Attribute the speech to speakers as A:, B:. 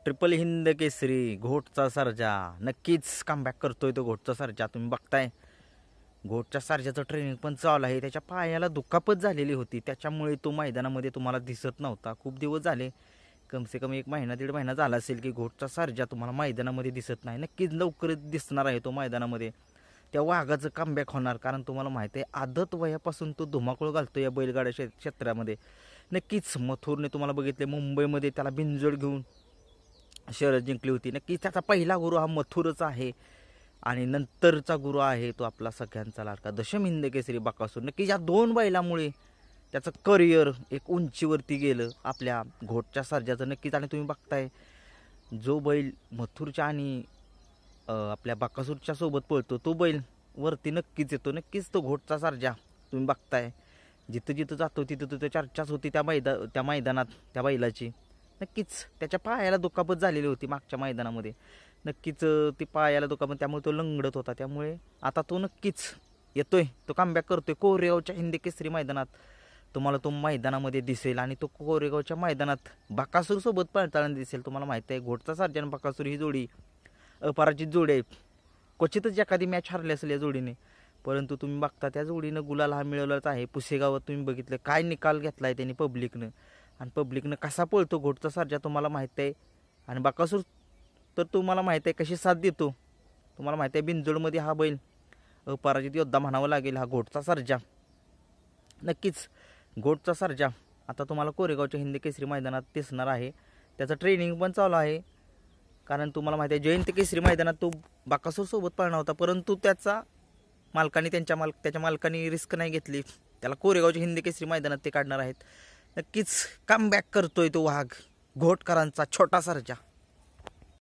A: Triple Hind Kesari घोटचा Sarja नक्कीच comeback करतोय तो घोटचा सर्जा. तुम्ही बघताय घोटच्या सर्जाचं ट्रेनिंग पण चालू आहे. त्याच्या पायाला दुखापत झालेली होती, त्याच्यामुळे तो मैदानामध्ये तुम्हाला दिसत नव्हता. खूप दिवस झाले, कमसे कम 1 महिना 1.5 महिना झाला असेल की घोटचा सर्जा तुम्हाला मैदानामध्ये दिसत नाही. नक्कीच लवकरच दिसणार आहे तो मैदानामध्ये. त्या वाघाचं कमबॅक होणार, कारण तुम्हाला माहिती आहे आदत वयापासून तो धुमाकूळ घालतो या बैलगाड्या क्षेत्रामध्ये. नक्कीच मथुरने तुम्हाला बघितले मुंबईमध्ये त्याला बिनजोड घेऊन शर्यत जिंकली होती. नक्कीच त्याचा पहिला गुरु हा मथुरच आहे आणि नंतरचा गुरु आहे तो आपला सगळ्यांचा लाडका दशम हिंद केसरी बकासूर. नक्कीच या 2 बैलामुळे त्याचं करिअर एक उंचीवरती गेलं आपल्या घोटच्या सर्जाचं. नक्कीच आणि तुम्ही बघताय जो बैल मथुरच्या आणि आपल्या बकासूरच्या सोबत पळतो तो बैल वरती नक्कीच येतो. नक्कीच तो घोटचा सर्जा तुम्ही बघताय जिथं जिथं जातो तिथं तिथं चर्चाच होती त्या मैदानात त्या बैलाची. नक्कीच त्याच्या पायाला दुखापत झालेली होती मागच्या मैदानामध्ये. नक्कीच ती पायाला दुखापत, त्यामुळे तो लंगडत होता. त्यामुळे आता तो नक्कीच येतोय, तो कमबॅक करतोय कोरेगावच्या हिंद केसरी मैदानात. तुम्हाला तो मैदानामध्ये दिसेल आणि तो कोरेगावच्या मैदानात बकासूरसोबत पळताना दिसेल. तुम्हाला माहिती आहे घोटचा सर्जा आणि बकासूर ही जोडी अपराजित जोडी आहे. क्वचितच एखादी मॅच हरली असेल या जोडीने, परंतु तुम्ही बघता त्या जोडीनं गुलाल हा मिळवलाच आहे. पुसेगावात तुम्ही बघितलं काय निकाल घेतला आहे त्यांनी पब्लिकनं, आणि पब्लिकनं कसा पळतो घोटचा सर्जा तुम्हाला माहिती आहे. आणि बकासूर तर तुम्हाला माहिती आहे कशी साथ देतो. तुम्हाला माहिती आहे बिनजोडमध्ये हा बैल अपराजित योद्धा म्हणावा लागेल हा घोटचा सर्जा. नक्कीच घोटचा सर्जा आता तुम्हाला कोरेगावच्या हिंद केसरी मैदानात दिसणार आहे. त्याचं ट्रेनिंग पण चालू आहे, कारण तुम्हाला माहिती आहे जयंत केसरी मैदानात तो बकासूरसोबत पळणार होता, परंतु त्याच्या मालकाने रिस्क नाही घेतली. त्याला कोरेगावच्या हिंद केसरी मैदानात ते काढणार आहेत. नक्कीच कमबॅक करतोय तो वाघ घोटकरांचा छोटा सर्जा.